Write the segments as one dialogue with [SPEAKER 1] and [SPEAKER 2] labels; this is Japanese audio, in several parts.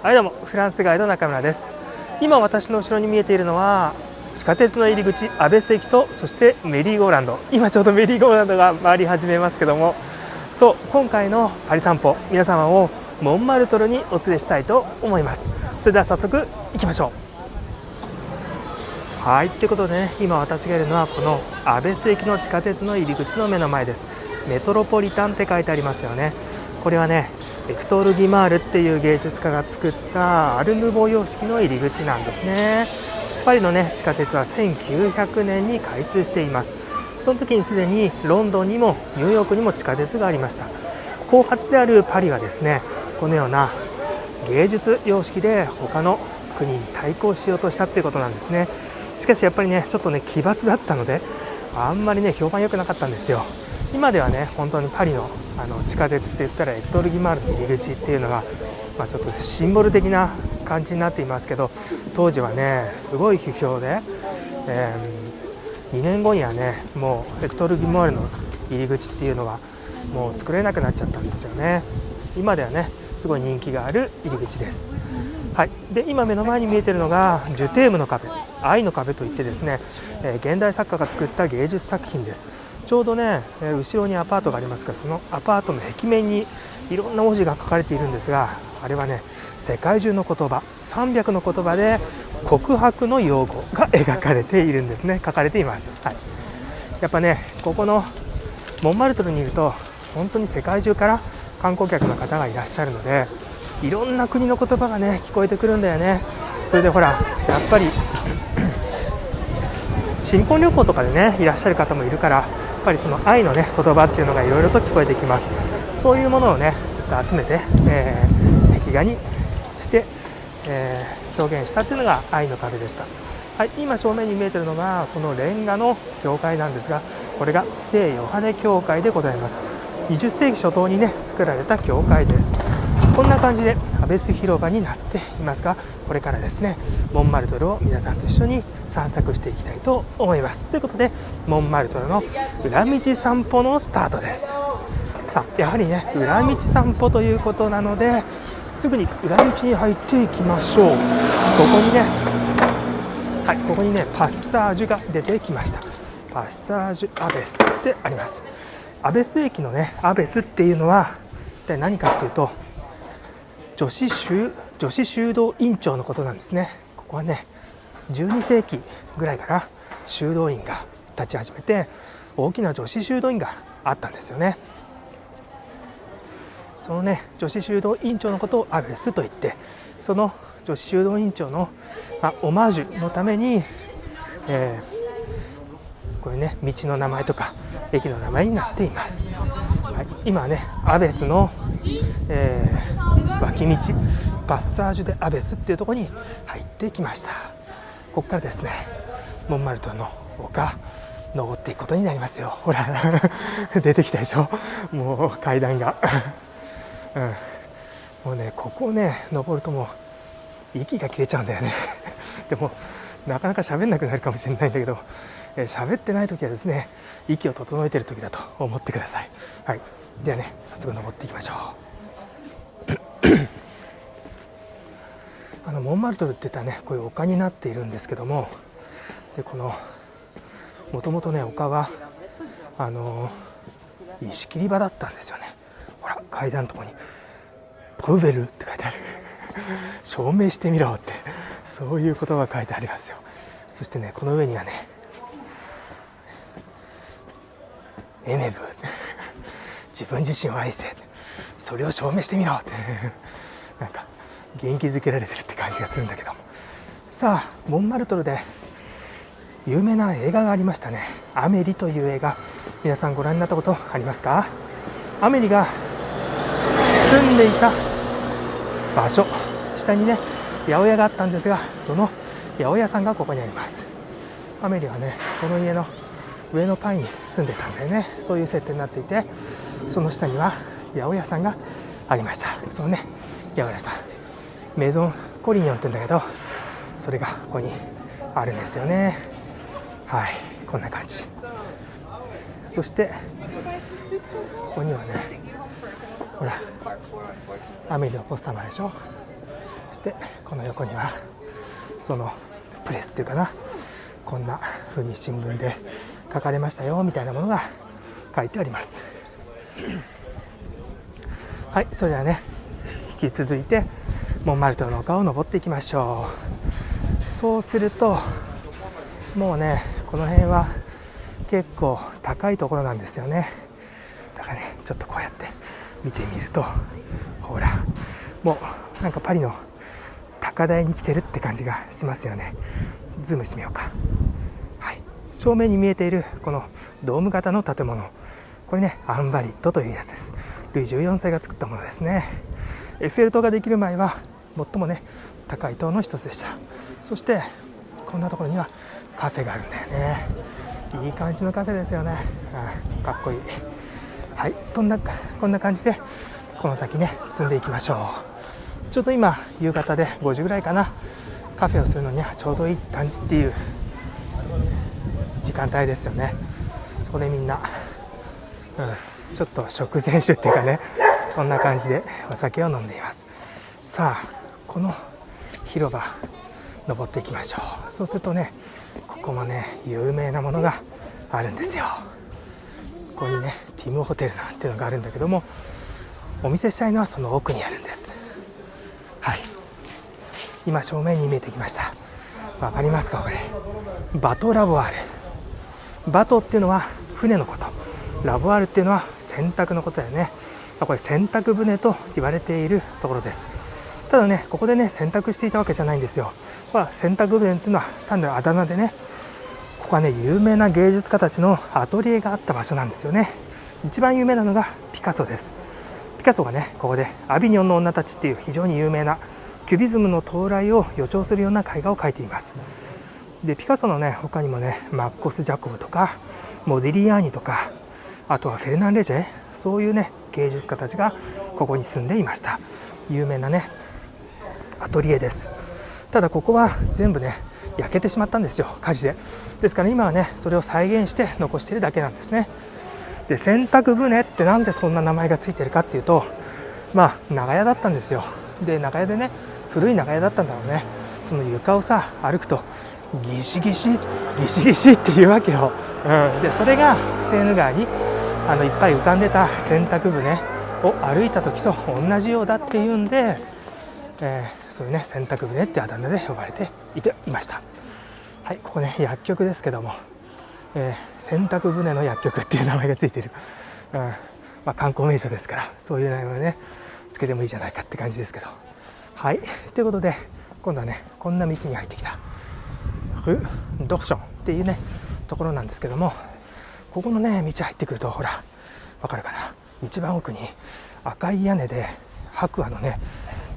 [SPEAKER 1] はい、どうもフランスガイド中村です。今私の後ろに見えているのは地下鉄の入り口アベス駅と、そしてメリーゴーランド。今ちょうどメリーゴーランドが回り始めますけども、そう、今回のパリ散歩、皆様をモンマルトルにお連れしたいと思います。それでは早速行きましょう。はい、ということでね、今私がいるのはこのアベス駅の地下鉄の入り口の目の前です。メトロポリタンって書いてありますよね。これはね、エクトール・ギマールっていう芸術家が作ったアルヌボー様式の入り口なんですね。パリのね、地下鉄は1900年に開通しています。その時にすでにロンドンにもニューヨークにも地下鉄がありました。後発であるパリはですね、このような芸術様式で他の国に対抗しようとしたっていうことなんですね。しかしやっぱりね、ちょっとね奇抜だったのであんまりね評判良くなかったんですよ。今ではね、本当にパリの地下鉄って言ったらエクトール・ギマールの入り口っていうのが、ちょっとシンボル的な感じになっていますけど、当時はねすごい批評で、2年後にはねもうエクトール・ギマールの入り口っていうのがもう作れなくなっちゃったんですよね。今ではねすごい人気がある入り口です。はい、で今目の前に見えているのがジュテームの壁、愛の壁といってですね、現代作家が作った芸術作品です。ちょうどね、後ろにアパートがありますが、そのアパートの壁面にいろんな文字が書かれているんですが、あれはね世界中の言葉300の言葉で告白の用語が描かれているんですね。書かれています。はい、やっぱねここのモンマルトルにいると本当に世界中から観光客の方がいらっしゃるので、いろんな国の言葉がね聞こえてくるんだよね。それでほらやっぱり新婚旅行とかでねいらっしゃる方もいるから、やっぱりその愛のね言葉っていうのがいろいろと聞こえてきます。そういうものをねずっと集めて、壁画にして、表現したっていうのが愛の壁でした。はい、今正面に見えているのがこのレンガの教会なんですが、これが聖ヨハネ教会でございます。20世紀初頭にね作られた教会です。こんな感じでアベス広場になっていますが、これからですねモンマルトルを皆さんと一緒に散策していきたいと思います。ということでモンマルトルの裏道散歩のスタートです。さあやはりね裏道散歩ということなので、すぐに裏道に入っていきましょう。ここにねパッサージュが出てきました。パッサージュアベスってあります。アベス駅のねアベスっていうのは一体何かっていうと、女子修道院長のことなんですね。ここはね12世紀ぐらいから修道院が立ち始めて、大きな女子修道院があったんですよね。そのね女子修道院長のことをアベスと言って、その女子修道院長の、オマージュのために、これね道の名前とか駅の名前になっています。はい、今はねアベスの、脇道パッサージュ・デ・アベスっていうところに入ってきました。ここからですねモンマルトルの丘登っていくことになりますよ。ほら出てきたでしょ、もう階段がもうねここをね登るともう息が切れちゃうんだよねでもなかなか喋んなくなるかもしれないんだけど、喋ってない時はですね息を整えている時だと思ってください。はい、ではね早速登っていきましょうモンマルトルって言ったらねこういう丘になっているんですけども、でこのもともとね丘は石切り場だったんですよね。ほら階段のところにプーベルって書いてある証明してみろって、そういう言葉が書いてありますよ。そしてねこの上にはねエメブ自分自身を愛せ、それを証明してみろってなんか元気づけられてるって感じがするんだけども、さあモンマルトルで有名な映画がありましたね。アメリという映画、皆さんご覧になったことありますか？アメリが住んでいた場所、下にね八百屋があったんですが、その八百屋さんがここにあります。アメリはねこの家の上の階に住んでたんだよね。そういう設定になっていて、その下には八百屋さんがありました。そのね八百屋さんメゾンコリニョンって言うんだけど、それがここにあるんですよね。はい、こんな感じ。そしてここにはねほらアメリのポスターもあるでしょ。そししてこの横にはそのプレスっていうかな、こんな風に新聞で書かれましたよみたいなものが書いてあります。はい、それではね、引き続いてモンマルトルの丘を登っていきましょう。そうするともうね、この辺は結構高いところなんですよね。だからね、ちょっとこうやって見てみると、ほら、もうなんかパリの高台に来てるって感じがしますよね。ズームしてみようか。はい、正面に見えているこのドーム型の建物、これね、アンバリットというやつです。ルイ14世が作ったものですね。エッフェル塔ができる前は最もね、高い塔の一つでした。そしてこんなところにはカフェがあるんだよね。いい感じのカフェですよね。かっこいい。はい、こんな感じでこの先ね、進んでいきましょう。ちょうど今夕方で5時ぐらいかな。カフェをするのにはちょうどいい感じっていう時間帯ですよね。そこでみんな、ちょっと食前酒っていうかね、そんな感じでお酒を飲んでいます。さあ、この広場登っていきましょう。そうするとね、ここもね、有名なものがあるんですよ。ここにね、ティムホテルなんていうのがあるんだけども、お見せしたいのはその奥にあるんです。はい、今正面に見えてきました。わかりますか、これ。バトラボワール。バトっていうのは船のこと、ラボワールっていうのは洗濯のことだよね。これ洗濯船と言われているところです。ただね、ここでね、洗濯していたわけじゃないんですよ。洗濯船っていうのは単なるあだ名でね、ここはね、有名な芸術家たちのアトリエがあった場所なんですよね。一番有名なのがピカソです。ピカソがね、ここでアビニョンの女たちっていう非常に有名なキュビズムの到来を予兆するような絵画を描いています。で、ピカソのね、他にもね、マッコス・ジャコブとかモディリアーニとか、あとはフェルナン・レジェ、そういうね、芸術家たちがここに住んでいました。有名なね、アトリエです。ただここは全部ね、焼けてしまったんですよ、火事で。ですから今はね、それを再現して残しているだけなんですね。で、洗濯船ってなんでそんな名前がついてるかっていうと、長屋だったんですよ。で、長屋でね、古い長屋だったんだろうね。その床をさ、歩くとギシギシギシギシっていうわけよ。で、それがセーヌ川にいっぱい浮かんでた洗濯船を歩いた時と同じようだっていうんで、そういうね、洗濯船ってあだ名で呼ばれていました。はい、ここね、薬局ですけども、洗濯船の薬局っていう名前がついている、観光名所ですから、そういう名前をね、つけてもいいじゃないかって感じですけど。はい、ということで今度はね、こんな道に入ってきたル・ドクションっていうねところなんですけども、ここのね道入ってくると、ほら、わかるかな、一番奥に赤い屋根で白亜のね、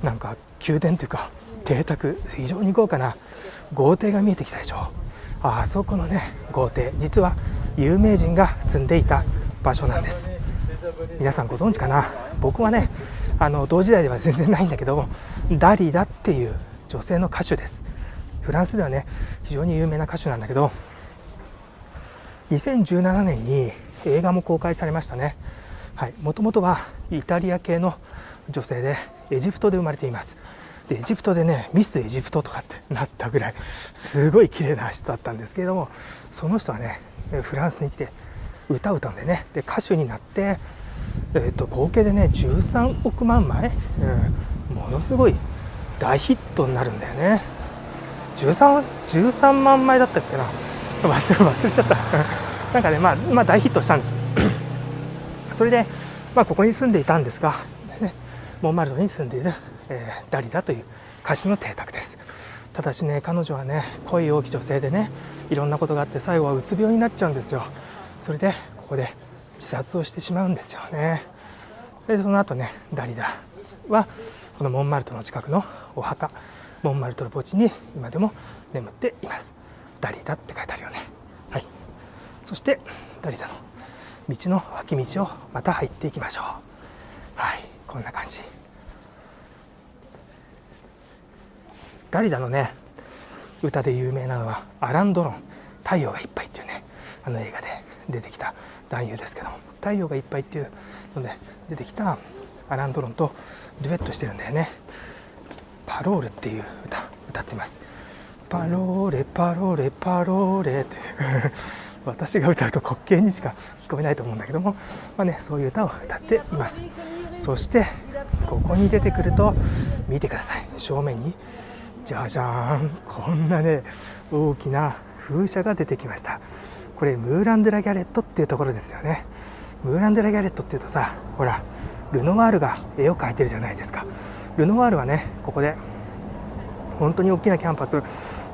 [SPEAKER 1] なんか宮殿というか邸宅、非常に豪華な豪邸が見えてきたでしょ。あそこのね豪邸、実は有名人が住んでいた場所なんです。皆さんご存知かな。僕はね、同時代では全然ないんだけど、ダリダっていう女性の歌手です。フランスではね、非常に有名な歌手なんだけど、2017年に映画も公開されましたね。はい、もともとはイタリア系の女性で、エジプトで生まれています。で、エジプトでね、ミスエジプトとかってなったぐらいすごい綺麗な人だったんですけれども、その人はね、フランスに来て歌を歌うんでね、で歌手になって、合計でね13億万枚、ものすごい大ヒットになるんだよね。13万枚だったっけな、忘れちゃったなんかね、大ヒットしたんですそれで、ここに住んでいたんですが、モンマルトに住んでいる、ダリダという歌手の邸宅です。ただしね、彼女はね、恋多き女性でね、いろんなことがあって最後はうつ病になっちゃうんですよ。それでここで自殺をしてしまうんですよね。で、その後ね、ダリダはこのモンマルトの近くのお墓、モンマルトの墓地に今でも眠っています。ダリダって書いてあるよね。はい、そしてダリダの道の脇道をまた入っていきましょう。はい、こんな感じ。ダリダのね歌で有名なのはアラン・ドロン、太陽がいっぱいっていうね、映画で出てきた男優ですけども、太陽がいっぱいっていうので出てきたアラン・ドロンとデュエットしてるんだよね。パロールっていう歌っています。パローレパローレパローレって私が歌うと滑稽にしか聞こえないと思うんだけども、そういう歌を歌っています。そしてここに出てくると見てください。正面にじゃじゃーん、こんなね大きな風車が出てきました。これムーラン・ドゥ・ラ・ギャレットっていうところですよね。ムーラン・ドゥ・ラ・ギャレットっていうとさ、ほらルノワールが絵を描いてるじゃないですか。ルノワールはねここで本当に大きなキャンパス、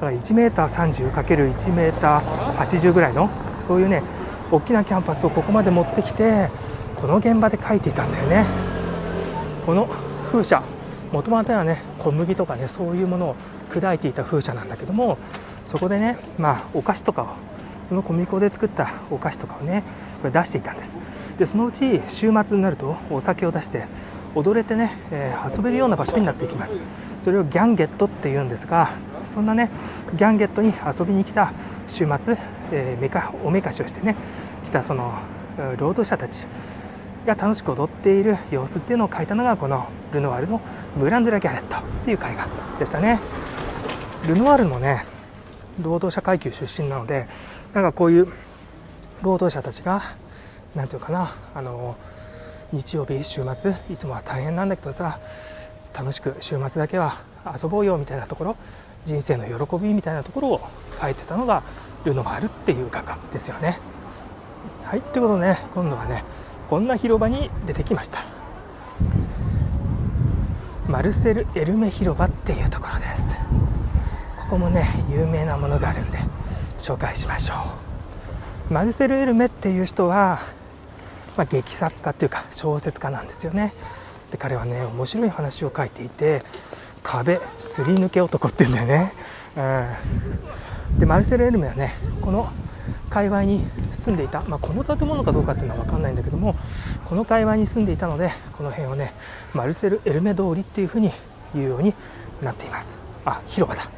[SPEAKER 1] 1メーター 30×1 メーター80ぐらいのそういうね大きなキャンパスをここまで持ってきて、この現場で描いていたんだよね。この風車、もともとはね小麦とかねそういうものを砕いていた風車なんだけども、そこでねお菓子とかを、その小麦粉で作ったお菓子とかをねこれ出していたんです。でそのうち週末になるとお酒を出して踊れてね、遊べるような場所になっていきます。それをギャンゲットっていうんですが、そんなねギャンゲットに遊びに来た週末、おめかしをしてね来たその労働者たちが楽しく踊っている様子っていうのを描いたのがこのルノワールのムーラン・ドゥ・ラ・ギャレットっていう絵画でしたね。ルノワールもね労働者階級出身なので、こういう労働者たちがなんていうかな、日曜日週末いつもは大変なんだけどさ、楽しく週末だけは遊ぼうよみたいなところ、人生の喜びみたいなところを描いてたのがルノワールっていう画家ですよね。はい、ということでね、今度はねこんな広場に出てきました。マルセル・エルメ広場っていうところです。ここもね有名なものがあるんで紹介しましょう。マルセル・エルメっていう人は、劇作家っていうか小説家なんですよね。で彼はね面白い話を書いていて、壁すり抜け男っていうんだよね。でマルセル・エルメはねこの界隈に住んでいた、この建物かどうかっていうのは分かんないんだけども、この界隈に住んでいたのでこの辺をねマルセル・エルメ通りっていうふうに言うようになっています。広場だ。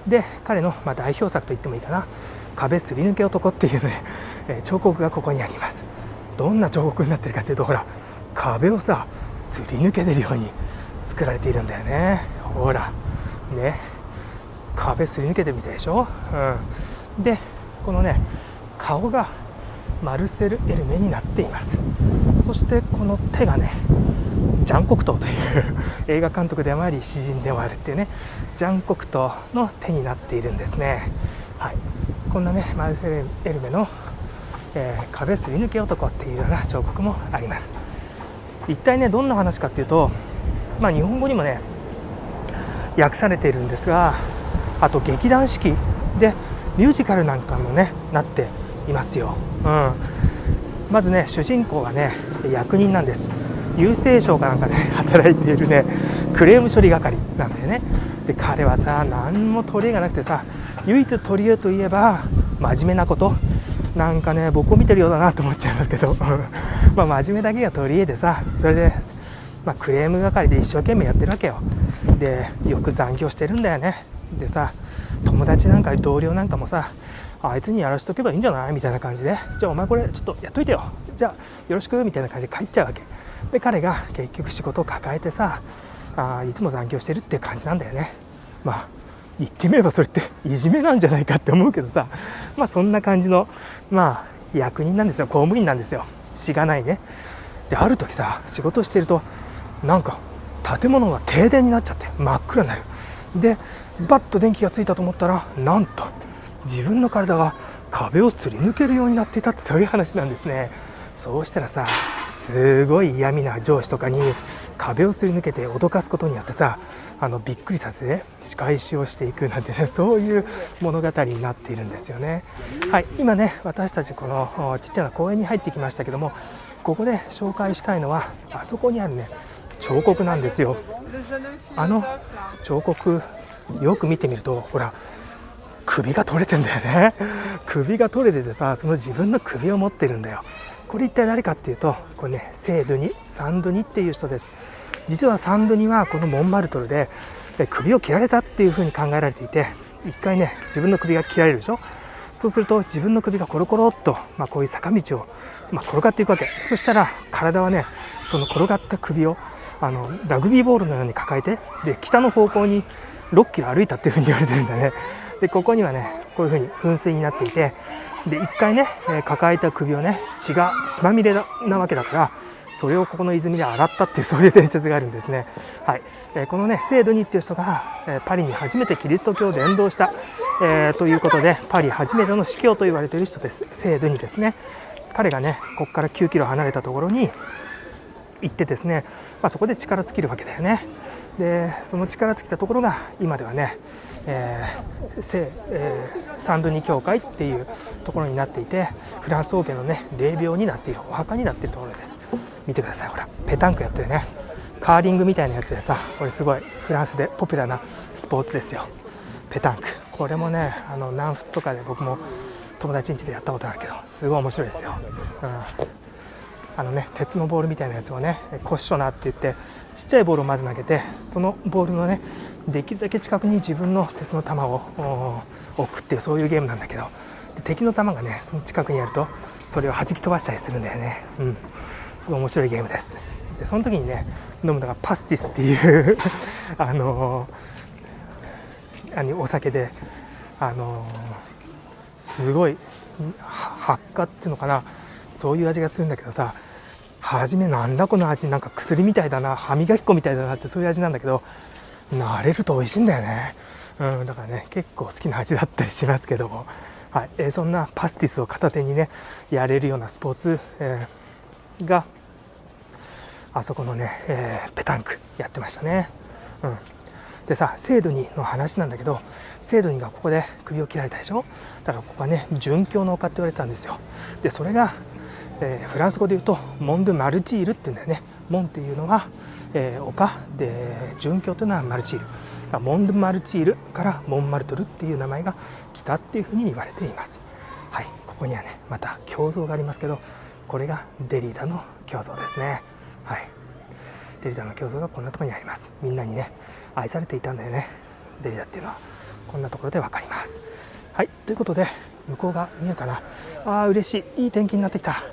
[SPEAKER 1] で彼の代表作と言ってもいいかな、壁すり抜け男っていうね彫刻がここにあります。どんな彫刻になってるかっていうと、ほら壁をさすり抜けてるように作られているんだよね。ほらね、壁すり抜けてみたでしょ。でこのね顔がマルセル・エルメになっています。そしてこの手がねジャン・コクトーという映画監督でもあり詩人でもあるっていうねジャン・コクトーの手になっているんですね。こんなねマルセル・エルメの、壁すり抜け男っていうような彫刻もあります。一体ねどんな話かっていうと、日本語にもね訳されているんですが、あと劇団四季でミュージカルなんかもねなっていますよ。まずね主人公がね役人なんです。郵政省かなんかで働いているねクレーム処理係なんだよね。で彼はさ何も取り柄がなくてさ、唯一取り柄といえば真面目なこと、なんかね僕を見てるようだなと思っちゃいますけど真面目だけが取り柄でさ、それで、クレーム係で一生懸命やってるわけよ。でよく残業してるんだよね。でさ友達なんか同僚なんかもさ、あいつにやらしとけばいいんじゃないみたいな感じで、じゃあお前これちょっとやっといてよ、じゃあよろしくみたいな感じで帰っちゃうわけで、彼が結局仕事を抱えてさ、いつも残業してるっていう感じなんだよね。言ってみればそれっていじめなんじゃないかって思うけどさ、そんな感じの役人なんですよ。公務員なんですよ。しがないね。である時さ仕事してるとなんか建物が停電になっちゃって真っ暗になる。でバッと電気がついたと思ったら、なんと自分の体が壁をすり抜けるようになっていたって、そういう話なんですね。そうしたらさすごい嫌味な上司とかに壁をすり抜けて脅かすことによってさ、びっくりさせて仕返しをしていくなんてね、そういう物語になっているんですよね。今ね私たちこのちっちゃな公園に入ってきましたけども、ここで紹介したいのはあそこにあるね彫刻なんですよ。彫刻よく見てみると、ほら首が取れてんだよね。首が取れててさ、その自分の首を持ってるんだよ。これ一体誰かっていうと、これね聖ドゥニ、サンドゥニっていう人です。実はサンドゥニはこのモンマルトルで首を切られたっていうふうに考えられていて、一回ね自分の首が切られるでしょ。そうすると自分の首がコロコロっと、こういう坂道を、転がっていくわけ。そしたら体はねその転がった首をラグビーボールのように抱えて、で北の方向に6キロ歩いたっていうふうに言われてるんだね。でここにはねこういうふうに噴水になっていて、で1回ね抱えた首をね血が血まみれなわけだから、それをここの泉で洗ったっていう、そういう伝説があるんですね。はい、このね聖ドニっていう人がパリに初めてキリスト教を伝道した、ということでパリ初めての司教と言われている人です。聖ドニですね。彼がねここから9キロ離れたところに行ってですね、そこで力尽きるわけだよね。でその力尽きたところが今ではね、サンドニ教会っていうところになっていて、フランス王家のね霊廟になっている、お墓になっているところです。見てください、ほらペタンクやってるね。カーリングみたいなやつでさ、これすごいフランスでポピュラーなスポーツですよ、ペタンク。これもね南仏とかで僕も友達ん家でやったことあるけど、すごい面白いですよ。鉄のボールみたいなやつをねコッショナーって言って、ちっちゃいボールをまず投げて、そのボールのねできるだけ近くに自分の鉄の球を置くっていう、そういうゲームなんだけど、敵の球がねその近くにあるとそれを弾き飛ばしたりするんだよね。すごい面白いゲームです。でその時にね飲むのがパスティスっていうお酒で、すごい発火っていうのかな、そういう味がするんだけどさ、初めなんだこの味、なんか薬みたいだな、歯磨き粉みたいだなって、そういう味なんだけど、慣れると美味しいんだよね。だからね結構好きな味だったりしますけども、はい、そんなパスティスを片手にねやれるようなスポーツ、があそこのね、ペタンクやってましたね。でさ、聖ドニの話なんだけど、聖ドニがここで首を切られたでしょ。だからここはね殉教の丘って言われてたんですよ。でそれが、フランス語で言うとモン・ドゥ・マルティールっていうんだよね。モンっていうのは、丘で、殉教というのはマルチール、モン・ドゥ・マルティールからモンマルトルっていう名前が来たっていうふうに言われています。はい、ここにはねまた胸像がありますけど、これがデリダの胸像ですね。はい、デリダの胸像がこんなところにあります。みんなにね愛されていたんだよね、デリダっていうのは。こんなところで分かります。はい、ということで向こうが見えるかな。嬉しい、いい天気になってきた。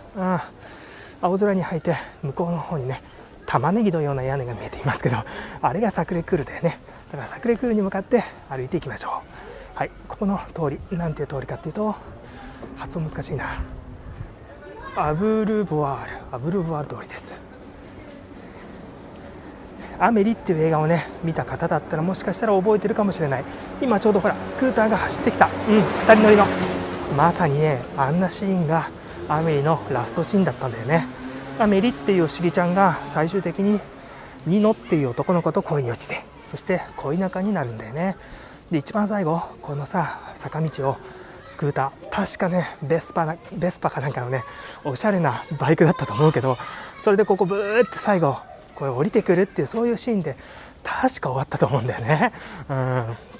[SPEAKER 1] 青空に入って向こうの方にね玉ねぎのような屋根が見えていますけど、あれがサクレクールだよね。だからサクレクールに向かって歩いていきましょう。はい、ここの通り、なんていう通りかっていうと、発音難しいな、アブルボワール通りです。アメリっていう映画をね見た方だったらもしかしたら覚えてるかもしれない。今ちょうどほらスクーターが走ってきた、2人乗りの、まさにねあんなシーンがアメリのラストシーンだったんだよね。アメリっていう不思議ちゃんが最終的にニノっていう男の子と恋に落ちて、そして恋仲になるんだよね。で一番最後このさ坂道をスクーター、確かねベスパかなんかのねおしゃれなバイクだったと思うけど、それでここブーって最後これ降りてくるっていう、そういうシーンで確か終わったと思うんだよね。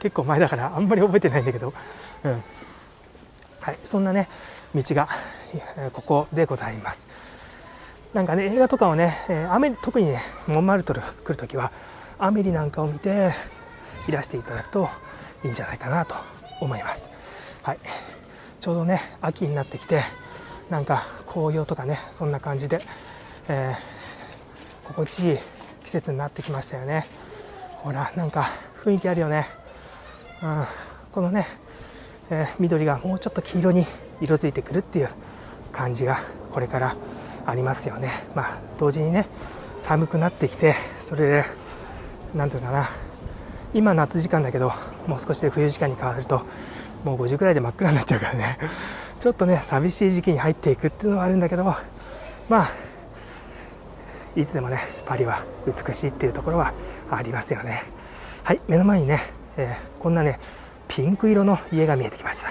[SPEAKER 1] 結構前だからあんまり覚えてないんだけど、はい、そんなね道がここでございます。なんかね映画とかをね、特にねモンマルトル来るときはアメリなんかを見ていらしていただくといいんじゃないかなと思います。はい、ちょうどね秋になってきて、なんか紅葉とかねそんな感じで、心地いい季節になってきましたよね。ほらなんか雰囲気あるよね。このね、緑がもうちょっと黄色に色づいてくるっていう感じがこれからありますよね。同時にね寒くなってきて、それでなんていうかな、今夏時間だけどもう少しで冬時間に変わるともう5時くらいで真っ暗になっちゃうからね、ちょっとね寂しい時期に入っていくっていうのはあるんだけど、いつでもねパリは美しいっていうところはありますよね。はい、目の前にね、こんなねピンク色の家が見えてきました。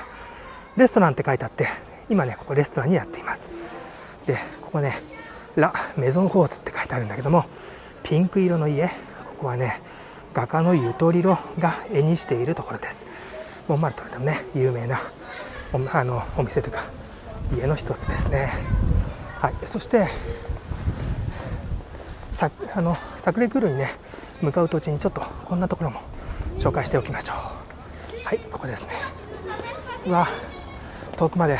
[SPEAKER 1] レストランって書いてあって、今ねここレストランになっています。でここねラ・メゾンホースって書いてあるんだけども、ピンク色の家、ここはね画家のユトリロが絵にしているところです。モンマルトルでもね有名なお店というか家の一つですね。はい、そしてサクレクールにね向かう途中にちょっとこんなところも紹介しておきましょう。はい、ここですね。うわ、遠くまで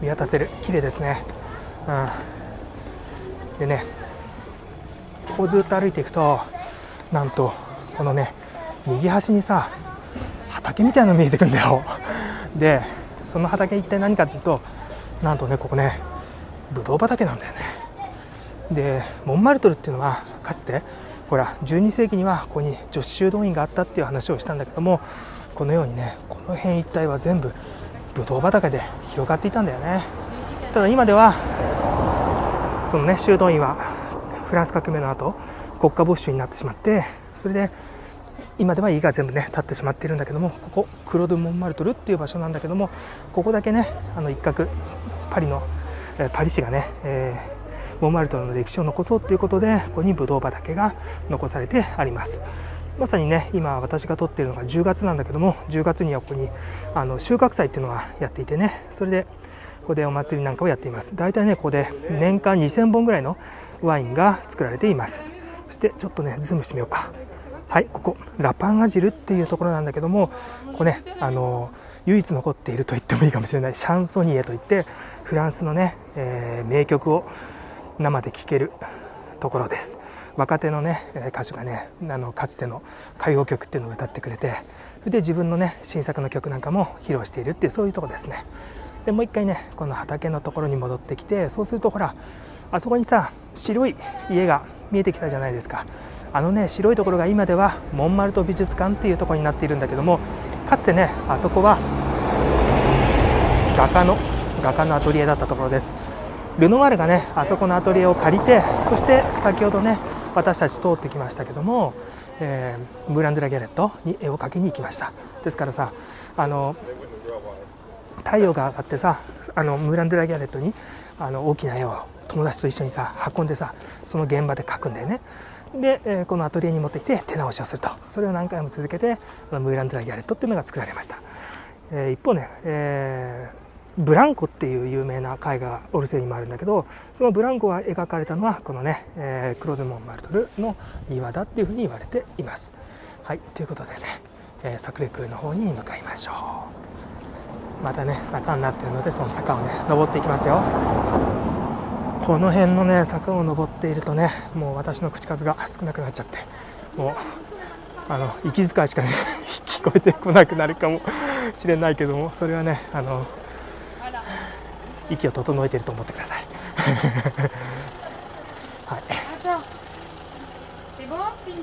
[SPEAKER 1] 見渡せる、綺麗ですね。でねここずっと歩いていくと、なんとこのね右端にさ畑みたいなの見えてくるんだよ。でその畑一体何かっていうと、なんとねここねブドウ畑なんだよね。でモンマルトルっていうのはかつてほら12世紀にはここに女子修道院があったっていう話をしたんだけども、このようにねこの辺一帯は全部ブドウ畑で広がっていたんだよね。ただ今ではそのね修道院はフランス革命の後国家没収になってしまって、それで今では家が全部ね建ってしまっているんだけども、ここクロ・ドゥ・モンマルトルっていう場所なんだけども、ここだけね一角パリ市がね、モンマルトルの歴史を残そうということでここにブドウ畑が残されてあります。まさにね今私が撮っているのが10月なんだけども、10月にはここに収穫祭っていうのがやっていてね、それでここでお祭りなんかをやっています。だいたいねここで年間2000本ぐらいのワインが作られています。そしてちょっとねズームしてみようか。はい、ここラパンアジルっていうところなんだけども、ここね唯一残っていると言ってもいいかもしれないシャンソニエといって、フランスのね、名曲を生で聴けるところです。若手のね歌手がねかつての歌謡曲っていうのを歌ってくれて、で自分のね新作の曲なんかも披露しているっていう、そういうところですね。でもう一回ねこの畑のところに戻ってきて、そうするとほらあそこにさ白い家が見えてきたじゃないですか。白いところが今ではモンマルト美術館っていうところになっているんだけども、かつてねあそこは画家のアトリエだったところです。ルノワールがねあそこのアトリエを借りて、そして先ほどね私たち通ってきましたけども、ムーラン・ドゥ・ラ・ギャレットに絵を描きに行きました。ですからさ太陽が上がってさムーラン・ドゥ・ラ・ギャレットに大きな絵を友達と一緒にさ運んでさ、その現場で描くんだよね。で、このアトリエに持ってきて手直しをすると、それを何回も続けてムーラン・ドゥ・ラ・ギャレットっていうのが作られました。一方ね、ブランコっていう有名な絵画がオルセーにもあるんだけど、そのブランコが描かれたのはこのね、クロード・モンマルトルの庭だっていうふうに言われています。はい、ということでね、サクレクールの方に向かいましょう。またね坂になっているので、その坂をね登っていきますよ。この辺のね坂を登っているとね、もう私の口数が少なくなっちゃって、もう息遣いしかね聞こえてこなくなるかもしれないけども、それはね息を整えていると思ってください。は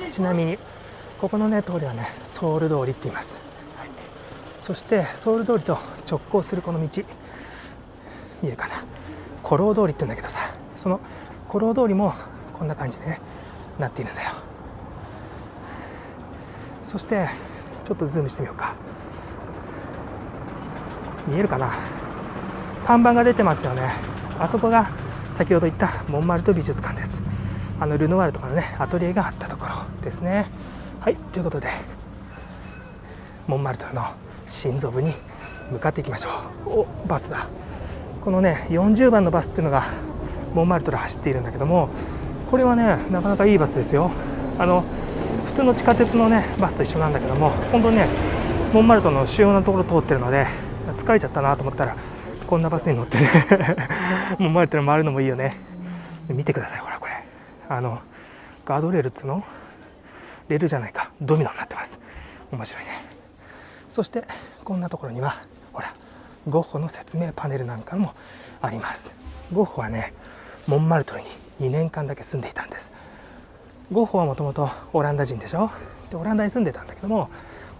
[SPEAKER 1] い、ちなみにここのね通りはねソウル通りって言います。はい、そしてソウル通りと直行するこの道見えるかな、古老通りって言うんだけどさ、その古老通りもこんな感じでねなっているんだよ。そしてちょっとズームしてみようか。見えるかな、看板が出てますよね。あそこが先ほど言ったモンマルト美術館です。ルノワールとかのねアトリエがあったところですね。はい、ということでモンマルトルの心臓部に向かっていきましょう。お、バスだ。このね40番のバスっていうのがモンマルトル走っているんだけども、これはねなかなかいいバスですよ。普通の地下鉄のねバスと一緒なんだけども、本当にねモンマルトルの主要なところ通ってるので疲れちゃったなと思ったらこんなバスに乗ってねモンマルトル回るのもいいよね。見てください、ほらこれガードレールっつうの、レールじゃないか、ドミノになってます。面白いね。そしてこんなところにはほらゴッホの説明パネルなんかもあります。ゴッホはねモンマルトルに2年間だけ住んでいたんです。ゴッホはもともとオランダ人でしょ。でオランダに住んでたんだけども、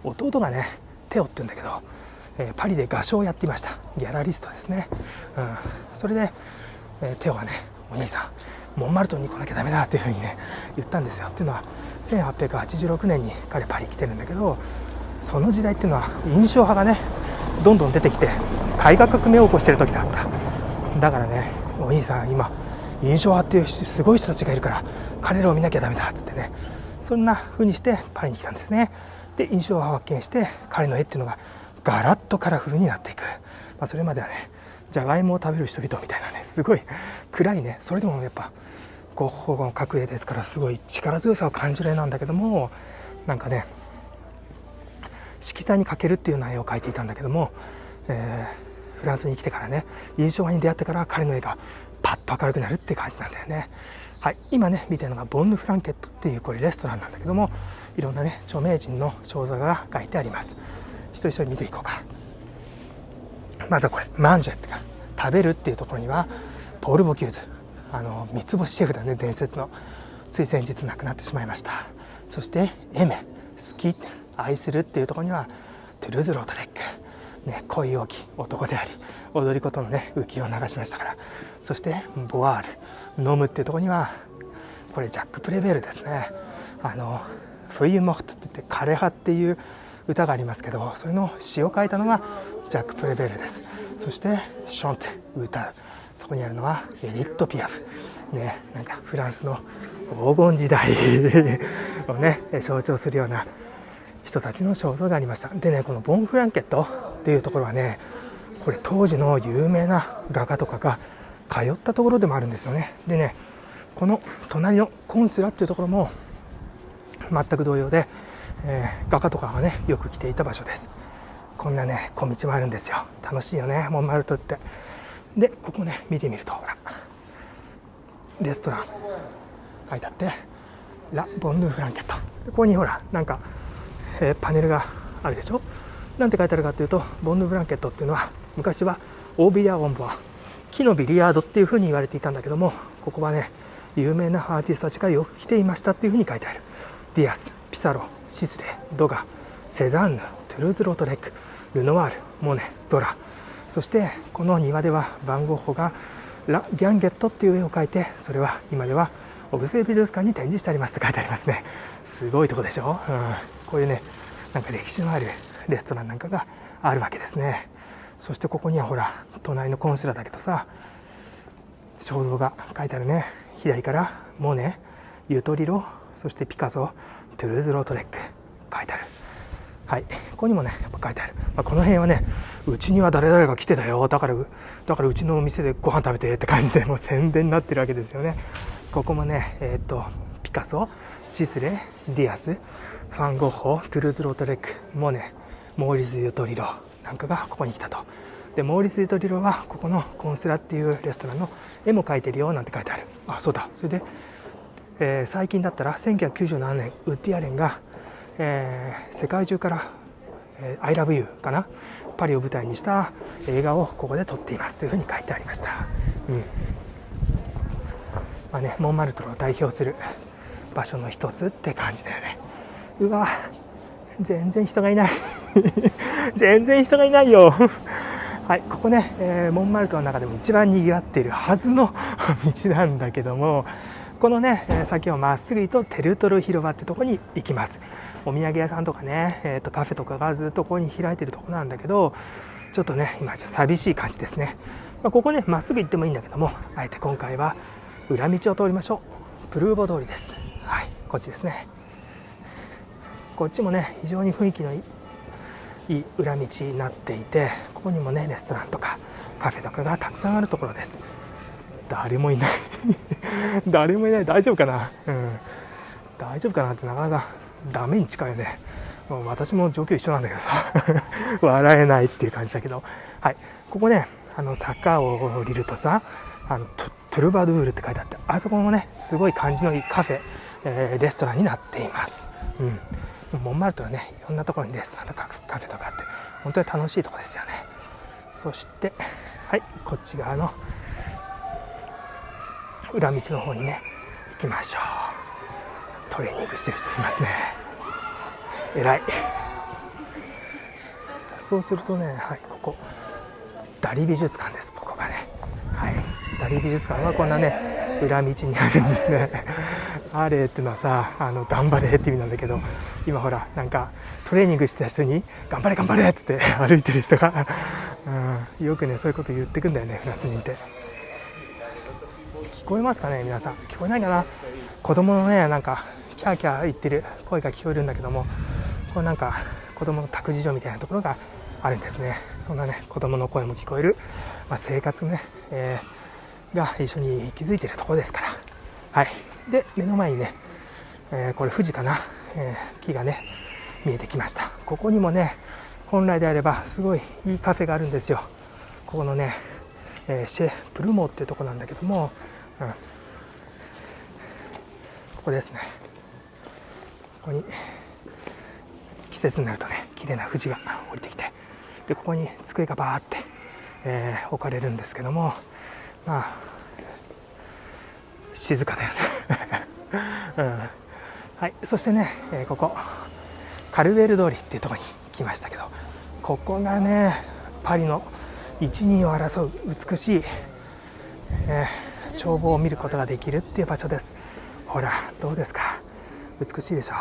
[SPEAKER 1] 弟がねテオって言うんだけど、パリで画商をやっていました。ギャラリストですね。それで、テオはねお兄さんモンマルトルに来なきゃダメだっていうふうにね言ったんですよ。っていうのは1886年に彼パリ来てるんだけど、その時代っていうのは印象派がねどんどん出てきて絵画革命を起こしている時だった。だからねお兄さん今印象派っていうすごい人たちがいるから彼らを見なきゃダメだっつってね、そんな風にしてパリに来たんですね。で印象派を発見して彼の絵っていうのがガラッとカラフルになっていく。それまではねじゃがいもを食べる人々みたいなねすごい暗いね、それでもやっぱゴッホの描く絵ですからすごい力強さを感じる絵なんだけども、なんかね色彩に欠けるっていうような絵を描いていたんだけども、フランスに来てからね印象派に出会ってから彼の絵がパッと明るくなるっていう感じなんだよね。はい、今ね見てるのがボンヌフランケットっていうこれレストランなんだけども、いろんなね著名人の肖像画が書いてあります。一人一人見ていこうか。まずはこれマンジェってか食べるっていうところにはポール・ボキューズ、三つ星シェフだね、伝説の。つい先日亡くなってしまいました。そしてエメ、好き、愛するっていうところにはトゥルーズ・ロートレック、ね、恋多き男であり踊り子とのね浮世を流しましたから。そしてボワール、飲むっていうところにはこれジャック・プレベールですね。フイユモフトって言って枯葉っていう歌がありますけど、それの詩を書いたのがジャック・プレベールです。そしてションテ、歌う。そこにあるのはエディット・ピアフ、ね、なんかフランスの黄金時代をね象徴するような人たちの肖像がありました。でね、このボンフランケットっていうところはね、これ当時の有名な画家とかが通ったところでもあるんですよね。でね、この隣のコンスラっていうところも全く同様で、画家とかがねよく来ていた場所です。こんなね小道もあるんですよ。楽しいよね、モンマルトって。でここね見てみると、ほらレストラン書いてあってラ・ボンヌフランケット、ここにほらなんか、パネルがあるでしょ。なんて書いてあるかというと、ボンヌフランケットっていうのは昔はオービリア・オンボア、木のビリヤードっていうふうに言われていたんだけども、ここはね有名なアーティストたちがよく来ていましたっていうふうに書いてある。ディアス、ピサロ、シスレ、ドガ、セザンヌ、トゥルーズ・ロートレック、ルノワール、モネ、ゾラ。そしてこの庭ではバンゴッホがラ・ギャンゲットっていう絵を描いて、それは今ではオブセイ美術館に展示してありますって書いてありますね。すごいとこでしょ、こういうねなんか歴史のあるレストランなんかがあるわけですね。そしてここにはほら隣のコンスラだけどさ、肖像が書いてあるね。左からモネ、ユトリロ、そしてピカソ、トゥルーズ・ロートレック書いてある。はい、ここにもねやっぱ書いてある。この辺はね、うちには誰々が来てたよ、だからうちのお店でご飯食べてって感じでもう宣伝になってるわけですよね。ここもねピカソ、シスレ、ディアス、ファン・ゴッホ、トゥルーズ・ロートレック、モネ、モーリス・ユトリロなんかがここに来たと。でモーリス・ユトリロはここのコンスラっていうレストランの絵も描いてるよなんて書いてある。あ、そうだ。それで、最近だったら1997年ウッディ・アレンが、世界中から「I love you」かな、パリを舞台にした映画をここで撮っていますというふうに書いてありました。モンマルトルを代表する場所の一つって感じだよね。うわ、全然人がいない全然人がいないよはい、ここね、モンマルトルの中でも一番にぎわっているはずの道なんだけども、このね、先をまっすぐ行くとテルトル広場ってとこに行きます。お土産屋さんとかね、カフェとかがずっとここに開いてるとこなんだけど、ちょっとね今ちょっと寂しい感じですね。ここねまっすぐ行ってもいいんだけども、あえて今回は裏道を通りましょう。プルーボ通りです。はい、こっちですね。こっちもね非常に雰囲気のいい裏道になっていて、ここにもねレストランとかカフェとかがたくさんあるところです。誰もいない誰もいない。大丈夫かな、大丈夫かなって、なかなかダメに近いよね。もう私も状況一緒なんだけどさ笑えないっていう感じだけど、はい、ここね坂を降りるとさ、トゥルバドゥールって書いてあって、あそこもねすごい感じのいいカフェ、レストランになっています。モンマルトはねいろんなところにレストランとかカフェとかあって本当に楽しいところですよね。そしてはい、こっち側の裏道の方にね行きましょう。トレーニングしてる人いますね。偉い。そうするとね、はい、ここダリ美術館です。ここがね、はい、ダリ美術館はこんなね裏道にあるんですねあれっていうのはさ、頑張れって意味なんだけど、今ほらなんかトレーニングしてた人に頑張れ頑張れって言って歩いてる人がよくねそういうこと言ってくんだよね、フランス人って。聞こえますかね皆さん。聞こえないかな。子供のねなんかキャーキャー言ってる声が聞こえるんだけども、これなんか子供の託児所みたいなところがあるんですね。そんなね子供の声も聞こえる、生活ね、が一緒に息づいているところですから。はい、で目の前にね、これ富士かな、木がね見えてきました。ここにもね本来であればすごいいいカフェがあるんですよ。ここのね、シェ・プルモっていうところなんだけども、こですね。ここに季節になるとね、綺麗な富士が降りてきて、でここに机がバーって、置かれるんですけども、まあ静かだよね、はい、そしてね、ここカルベール通りっていうところに来ましたけど、ここがねパリの一二を争う美しい、眺望を見ることができるっていう場所です。ほらどうですか、美しいでしょう。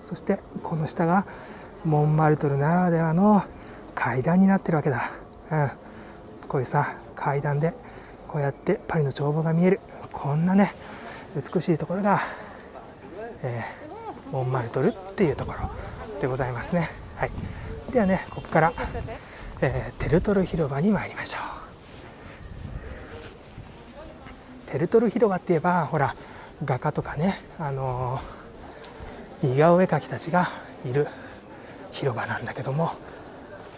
[SPEAKER 1] そしてこの下がモンマルトルならではの階段になってるわけだ、こういうさ階段でこうやってパリの眺望が見える、こんなね美しいところが、モンマルトルっていうところでございますね。はい、ではねここから、テルトル広場に参りましょう。テルトル広場って言えばほら画家とかね、似顔絵描きたちがいる広場なんだけども、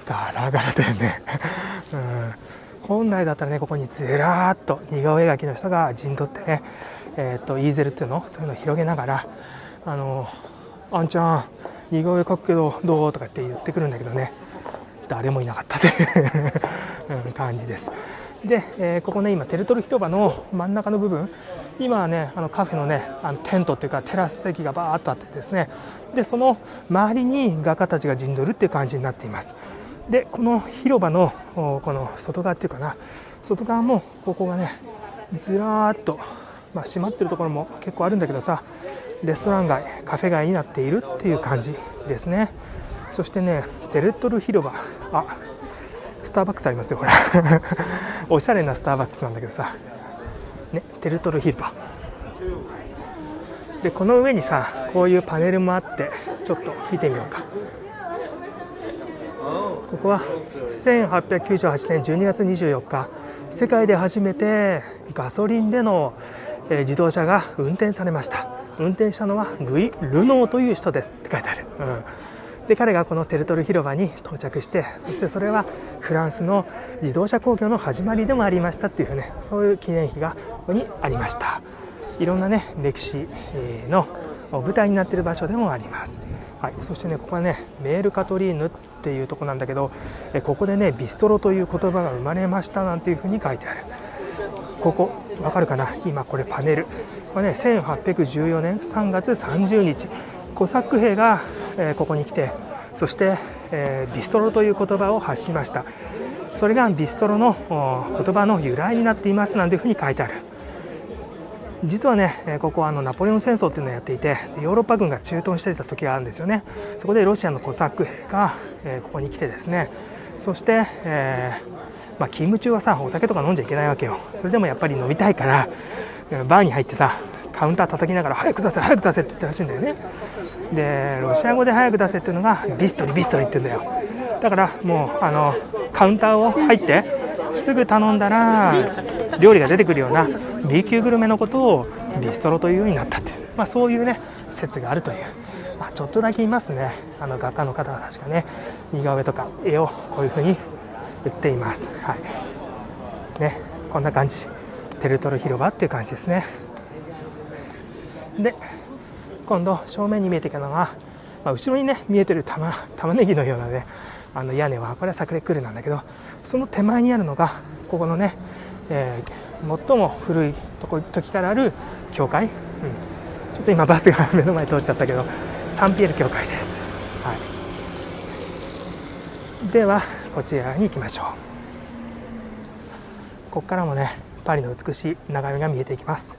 [SPEAKER 1] ガラガラだよね、本来だったらねここにずらーっと似顔絵描きの人が陣取ってね、イーゼルっていうのそういうのを広げながら、あんちゃん似顔絵描くけどどうとかって言ってくるんだけどね、誰もいなかったという感じです。で、ここね今テルトル広場の真ん中の部分、今はねカフェのねテントっていうかテラス席がバーっとあってですね、でその周りに画家たちが陣取るっていう感じになっています。でこの広場のこの外側っていうかな、外側もここがねずらーっと、閉まってるところも結構あるんだけどさ、レストラン街カフェ街になっているっていう感じですね。そしてねテルトル広場、スターバックスありますよほらおしゃれなスターバックスなんだけどさ、ね、テルトル広場で、この上にさこういうパネルもあって、ちょっと見てみようか。ここは1898年12月24日世界で初めてガソリンでの自動車が運転されました。運転したのはルノーという人ですって書いてある、で彼がこのテルトル広場に到着して、そしてそれはフランスの自動車工業の始まりでもありましたっていうね、そういう記念碑がここにありました。いろんなね歴史の舞台になっている場所でもあります。はい、そしてねここはねメールカトリーヌっていうところなんだけど、ここでねビストロという言葉が生まれましたなんていうふうに書いてある。ここわかるかな、今これパネル、これね1814年3月30日コサック兵が、ここに来て、そして、ビストロという言葉を発しました。それがビストロの言葉の由来になっていますなんていうふうに書いてある。実はねここはナポレオン戦争っていうのをやっていて、ヨーロッパ軍が駐屯していた時があるんですよね。そこでロシアのコサック兵が、ここに来てですね、そして、勤務中はさお酒とか飲んじゃいけないわけよ。それでもやっぱり飲みたいからバーに入ってさカウンター叩きながら早く出せ早く出せって言ったらしいんだよね。でロシア語で早く出せっていうのがビストリビストリって言うんだよ。だからもうカウンターを入ってすぐ頼んだら料理が出てくるような B 級グルメのことをビストロというようになったっていう、そういうね説があるという、ちょっとだけいますね。画家の方は確かね似顔絵とか絵をこういうふうに売っています。はいね、こんな感じ、テルトル広場っていう感じですね。で今度正面に見えてきたのが、後ろにね見えてる玉ねぎのようなね屋根はこれはサクレクールなんだけど、その手前にあるのがここのね、最も古い時からある教会、ちょっと今バスが目の前通っちゃったけどサンピエール教会です。はい、ではこちらに行きましょう。ここからもねパリの美しい眺めが見えていきます。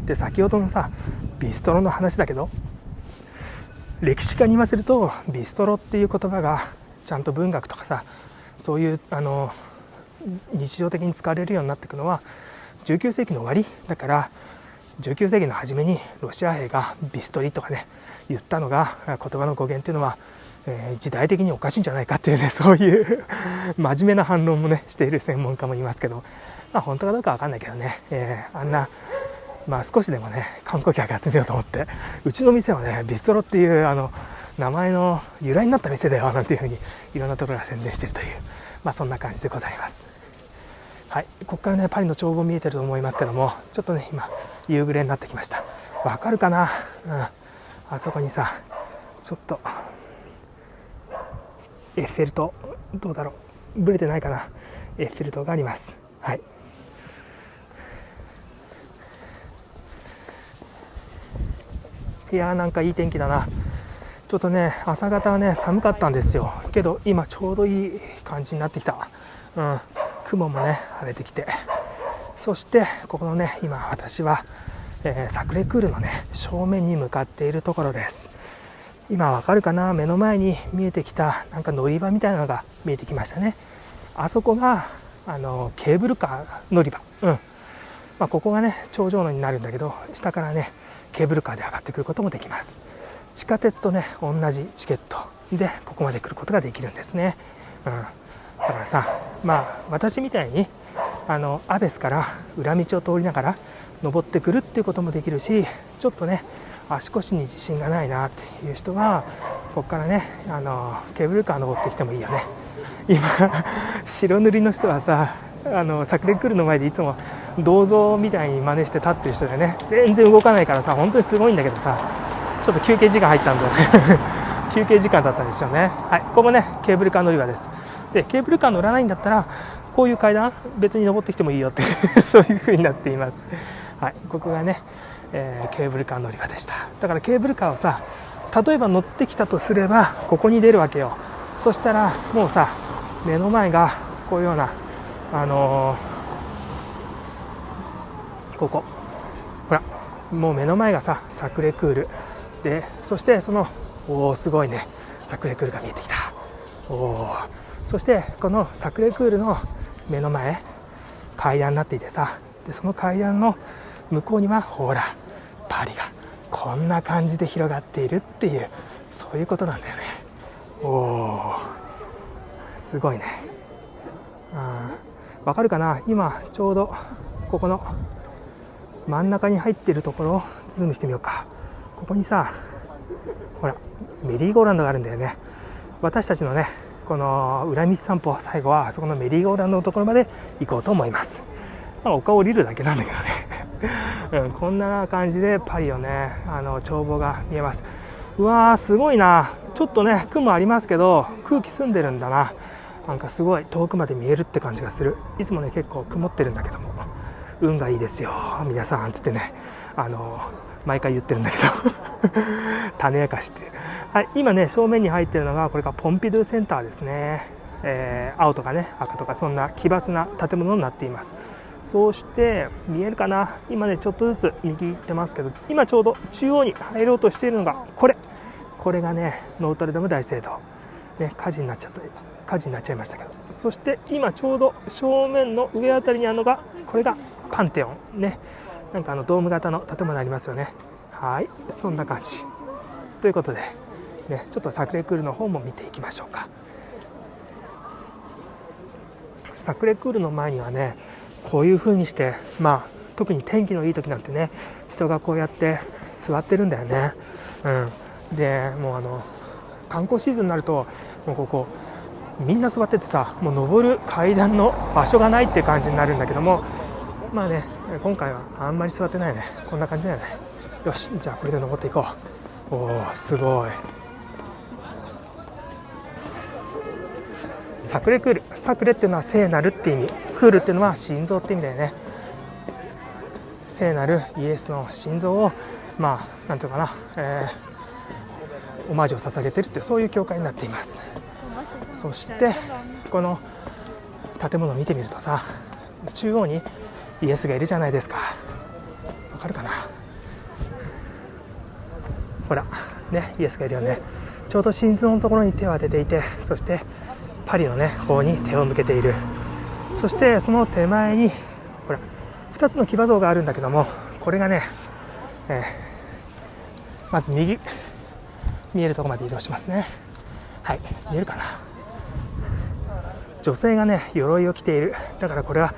[SPEAKER 1] で先ほどのさビストロの話だけど、歴史家に言わせるとビストロっていう言葉がちゃんと文学とかさそういう日常的に使われるようになっていくのは19世紀の終わりだから、19世紀の初めにロシア兵がビストリとかね言ったのが言葉の語源っていうのは、時代的におかしいんじゃないかっていうね、そういう真面目な反論もねしている専門家もいますけど、本当かどうかわかんないけどね、あんな少しでもね観光客集めようと思ってうちの店はねビストロっていう名前の由来になった店だよなんていうふうにいろんなところが宣伝しているという、そんな感じでございます。はい、ここからねパリの眺望見えてると思いますけども、ちょっとね今夕暮れになってきました。わかるかな、あそこにさちょっとエッフェル塔、どうだろう、ブレてないかな、エッフェル塔があります。はい、いやーなんかいい天気だな。ちょっとね朝方はね寒かったんですよ。けど今ちょうどいい感じになってきた。雲もね晴れてきて、そしてここのね今私は、サクレクールのね正面に向かっているところです。今わかるかな、目の前に見えてきたなんか乗り場みたいなのが見えてきましたね。あそこがケーブルカー乗り場、ここがね頂上になるんだけど、下からねケーブルカーで上がってくることもできます。地下鉄とね同じチケットでここまで来ることができるんですね。だからさ、私みたいにアベスから裏道を通りながら登ってくるっていうこともできるし、ちょっとね足腰に自信がないなっていう人はここからねケーブルカー登ってきてもいいよね。今白塗りの人はさサクレクールの前でいつも銅像みたいに真似して立ってる人でね、全然動かないからさ本当にすごいんだけどさ、ちょっと休憩時間入ったんで休憩時間だったんですよね。はい、ここねケーブルカー乗り場です。でケーブルカー乗らないんだったらこういう階段別に登ってきてもいいよってそういう風になっています。はい、ここがね、ケーブルカー乗り場でした。だからケーブルカーをさ例えば乗ってきたとすればここに出るわけよ。そしたらもうさ目の前がこういうようなここほらもう目の前がさサクレクールで、そしてそのすごいねサクレクールが見えてきた。そしてこのサクレクールの目の前階段になっていてさ、でその階段の向こうにはほらパリがこんな感じで広がっているっていう、そういうことなんだよね。すごいね。わかるかな、今ちょうどここの真ん中に入っているところをズームしてみようか。ここにさほらメリーゴーランドがあるんだよね。私たちのねこの裏道散歩、最後はそこのメリーゴーランドのところまで行こうと思います。丘を降りるだけなんだけどねこんな感じでパリをね眺望が見えます。うわーすごいな。ちょっとね雲ありますけど空気澄んでるんだな。なんかすごい遠くまで見えるって感じがする。いつもね結構曇ってるんだけども運がいいですよ皆さんつってね毎回言ってるんだけど種明かしって、はい、今ね正面に入ってるのがこれがポンピドゥセンターですね。青とかね赤とかそんな奇抜な建物になっています。そうして見えるかな、今ねちょっとずつ右行ってますけど、今ちょうど中央に入ろうとしているのがこれがねノートルダム大聖堂、火事になっちゃいましたけど、そして今ちょうど正面の上あたりにあるのがこれがパンテオンね。なんかドーム型の建物ありますよね。はい、そんな感じということで、ね、ちょっとサクレクールの方も見ていきましょうか。サクレクールの前にはねこういう風にして、特に天気のいい時なんてね人がこうやって座ってるんだよね。でもう観光シーズンになるともうここみんな座っててさ、もう登る階段の場所がないっていう感じになるんだけども、今回はあんまり座ってないね。こんな感じだよね。よし、じゃあこれで登っていこう。すごい。サクレクール、サクレっていうのは聖なるって意味、クールっていうのは心臓って意味だよね。聖なるイエスの心臓をなんていうかな、オマージュを捧げてるってそういう教会になっています。そしてこの建物を見てみるとさ、中央にイエスがいるじゃないですか。わかるかな。ほらね、イエスがいるよね。ちょうど心臓のところに手を当てていて、そしてパリのね方に手を向けている。そしてその手前にほら2つの騎馬像があるんだけども、これがね、まず右見えるところまで移動しますね。はい、見えるかな。女性がね鎧を着ている。だからこれは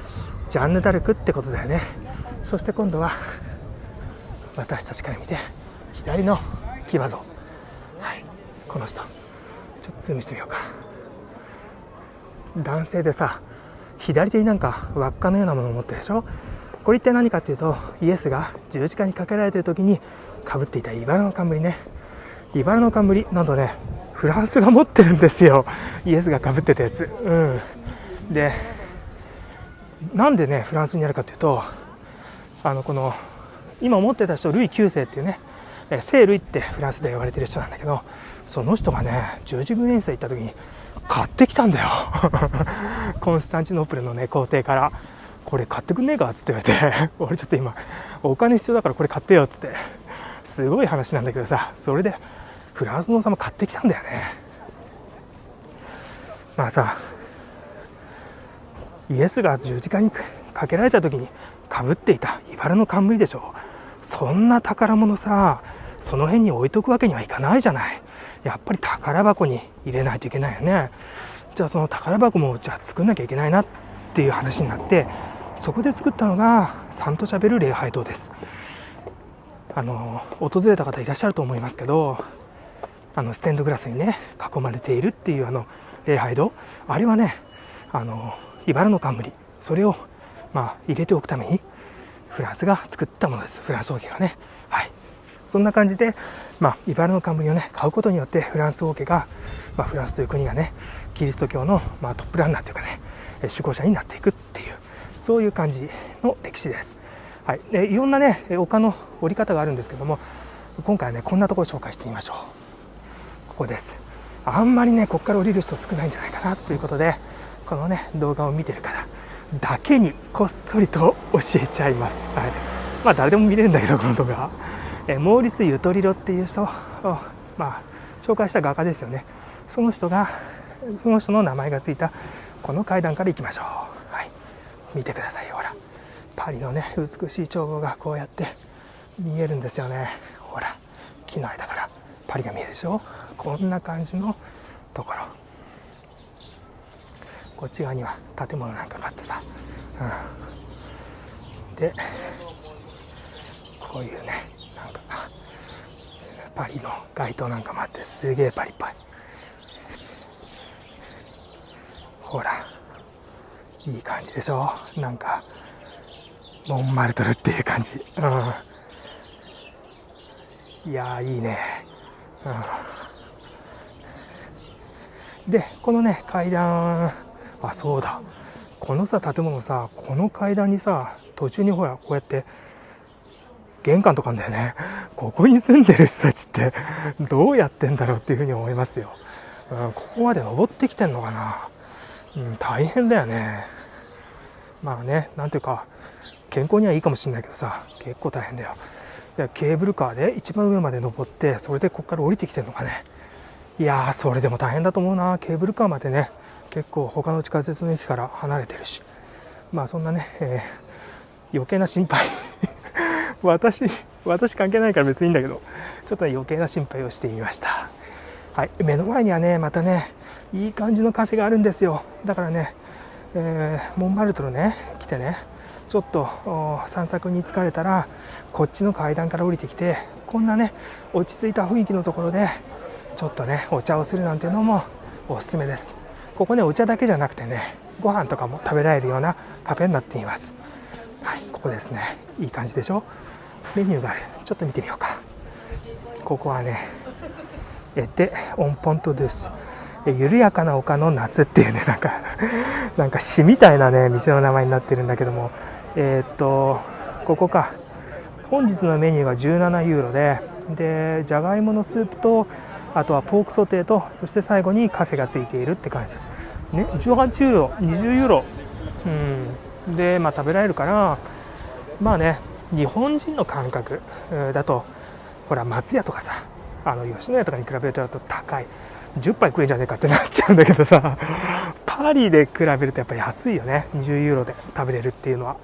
[SPEAKER 1] ジャンヌ・ダルクってことだよね。そして今度は私たちから見て左の騎馬像、この人ちょっとズームしてみようか。男性でさ、左手になんか輪っかのようなものを持ってるでしょ。これ一体何かっていうと、イエスが十字架にかけられている時にかぶっていた茨の冠ね。茨の冠、なんとねフランスが持ってるんですよ、イエスがかぶってたやつ。でなんでねフランスにあるかというと、この今持ってた人、ルイ9世っていうね、聖ルイってフランスで呼ばれてる人なんだけど、その人がね十字軍遠征行った時に買ってきたんだよコンスタンチノープルのね皇帝から、これ買ってくんねえかっつって言われて俺ちょっと今お金必要だからこれ買ってよっつって、すごい話なんだけどさ、それでフランスの王様買ってきたんだよね。まあさ、イエスが十字架にかけられた時にかぶっていた茨の冠でしょ。そんな宝物さ、その辺に置いとくわけにはいかないじゃない。やっぱり宝箱に入れないといけないよね。じゃあその宝箱もじゃあ作んなきゃいけないなっていう話になって、そこで作ったのがサントシャベル礼拝堂です。訪れた方いらっしゃると思いますけど、ステンドグラスにね囲まれているっていう礼拝堂、あれはね茨の冠、それを入れておくためにフランスが作ったものです。フランス王家がね。はい、そんな感じで、茨の冠をね買うことによってフランス王家が、フランスという国がねキリスト教の、トップランナーというかね守護者になっていくっていう、そういう感じの歴史です。はい、いろんなね丘の降り方があるんですけども、今回はねこんなところを紹介してみましょう。ここです。あんまりねここから降りる人少ないんじゃないかなということで、このね動画を見てる方だけにこっそりと教えちゃいます。はい、誰でも見れるんだけどこの動画、モーリス・ユトリロっていう人を、紹介した画家ですよね。その人の名前がついたこの階段から行きましょう。はい、見てくださいよ。ほらパリのね美しい眺望がこうやって見えるんですよね。ほら木の間からパリが見えるでしょ。こんな感じのところ、こっち側には建物なんかがあってさ、でこういうねなんかパリの街灯なんかもあって、すげえパリっぽい。ほらいい感じでしょ。なんかモンマルトルっていう感じ。いやいいね。でこのね階段、そうだ、このさ建物さ、この階段にさ途中にほらこうやって玄関とかあんだよね。ここに住んでる人たちってどうやってんだろうっていうふうに思いますよ。ここまで登ってきてんのかな。大変だよね。なんていうか健康にはいいかもしれないけどさ、結構大変だよ。でケーブルカーで一番上まで登って、それでここから降りてきてるのかね。いやーそれでも大変だと思うな。ケーブルカーまでね結構他の地下鉄の駅から離れてるし、そんなね、余計な心配私関係ないから別にいいんだけど、ちょっと余計な心配をしてみました。はい、目の前にはねまたねいい感じのカフェがあるんですよ。だからね、モンマルトルね来てね、ちょっと散策に疲れたらこっちの階段から降りてきて、こんなね落ち着いた雰囲気のところでちょっとねお茶をするなんていうのもおすすめです。ここねお茶だけじゃなくてねご飯とかも食べられるようなカフェになっています。はい、ここですね。いい感じでしょ。メニューがある。ちょっと見てみようか。ここはねエテ・オン・ポント・ドゥス、緩やかな丘の夏っていうねなんか詩みたいなね店の名前になってるんだけども、ここか。本日のメニューが17ユーロでじゃがいものスープと、あとはポークソテーと、そして最後にカフェがついているって感じね。18ユーロ20ユーロ、で食べられるから、ね日本人の感覚だとほら松屋とかさ吉野家とかに比べると高い、10杯食えんじゃねえかってなっちゃうんだけどさパリで比べるとやっぱり安いよね。20ユーロで食べれるっていうのは。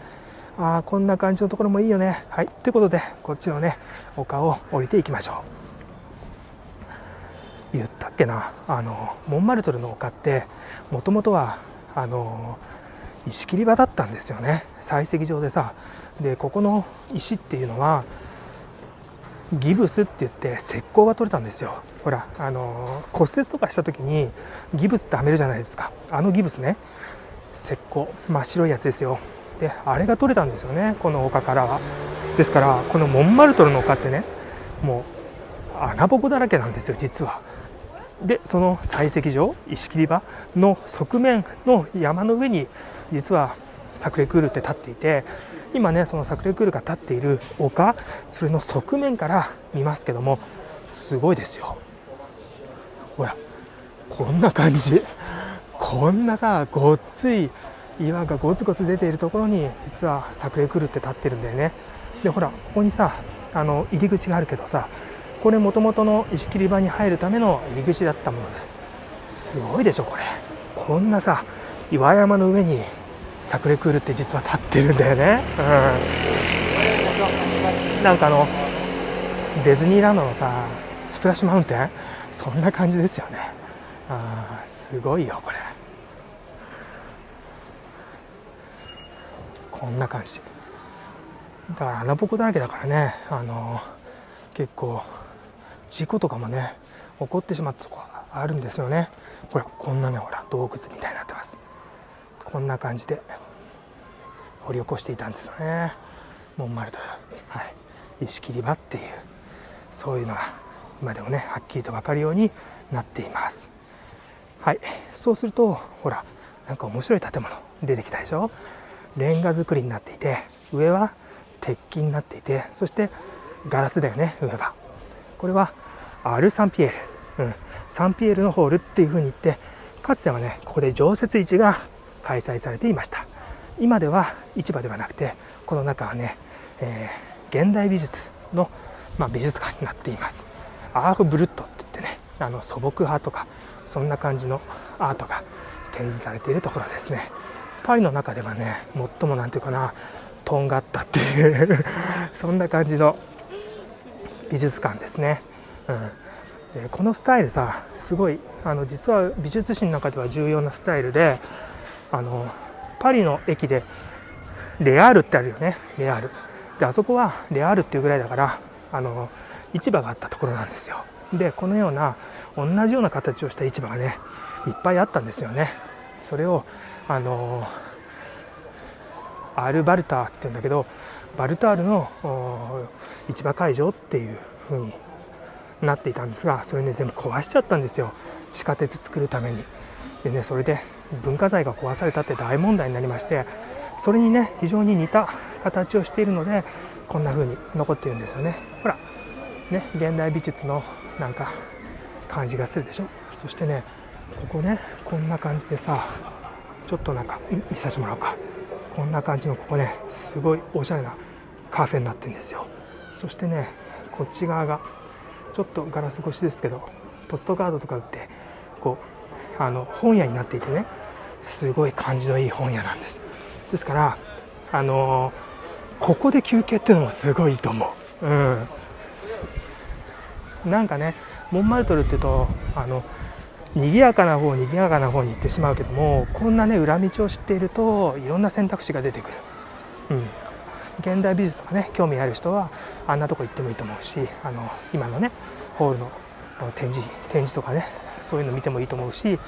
[SPEAKER 1] こんな感じのところもいいよね。はい、ということでこっちのね丘を降りていきましょう。言ったっけな、モンマルトルの丘ってもともとは石切り場だったんですよね。採石場でさ、でここの石っていうのはギブスって言って石膏が取れたんですよ。ほら骨折とかした時にギブスってはめるじゃないですか。ギブスね、石膏、真っ白いやつですよ。であれが取れたんですよね、この丘からは。ですからこのモンマルトルの丘ってね、もう穴ぼこだらけなんですよ実は。でその採石場、石切り場の側面の山の上に実はサクレクールって立っていて、今ねそのサクレクールが立っている丘、それの側面から見ますけども、すごいですよ。ほらこんな感じ、こんなさごっつい岩がゴツゴツ出ているところに実はサクレクールって立ってるんだよね。でほらここにさ入り口があるけどさ、これもともとの石切り場に入るための入り口だったものです。すごいでしょこれ。こんなさ岩山の上にサクレクールって実は立ってるんだよね。なんかディズニーランドのさスプラッシュマウンテン、そんな感じですよね。すごいよこれ。こんな感じだから穴ぼこだらけだからね、結構事故とかもね起こってしまったとこあるんですよね。ほらこんなね、ほら洞窟みたいになってます。こんな感じで掘り起こしていたんですよね、モンマルトル。はい、石切り場っていう、そういうのが今でもねはっきりと分かるようになっています。はい、そうするとほらなんか面白い建物出てきたでしょ。レンガ造りになっていて、上は鉄筋になっていて、そしてガラスだよね上は。これはアル・サンピエール、サンピエールのホールっていう風に言って、かつてはねここで常設市が開催されていました。今では市場ではなくて、この中はね、現代美術の、美術館になっています。アーフ・ブルットって言ってね、素朴派とかそんな感じのアートが展示されているところですね。パリの中ではね最もなんていうかな、とんがったっていうそんな感じの美術館ですね。でこのスタイルさ、すごい実は美術史の中では重要なスタイルで、パリの駅でレアールってあるよね、レアールで、あそこはレアールっていうぐらいだから市場があったところなんですよ。でこのような同じような形をした市場がねいっぱいあったんですよね。それをアール・バルターっていうんだけど、バルタールの市場会場っていう風になっていたんですが、それね全部壊しちゃったんですよ、地下鉄作るために。でねそれで文化財が壊されたって大問題になりまして、それにね非常に似た形をしているのでこんな風に残っているんですよね。ほらね、現代美術のなんか感じがするでしょ。そしてねここねこんな感じでさ、ちょっとなんか見させてもらおうか。こんな感じのここねすごいおしゃれなカフェになってるんですよ。そしてねこっち側がちょっとガラス越しですけどポストカードとか売ってこう本屋になっていてね、すごい感じのいい本屋なんです。ですからここで休憩っていうのもすごいいいと思う。なんかねモンマルトルっていうと賑やかな方に行ってしまうけども、こんなね裏道を知っているといろんな選択肢が出てくる。現代美術とかね興味ある人はあんなとこ行ってもいいと思うし、今のねホールの展示とかね、そういうの見てもいいと思うし、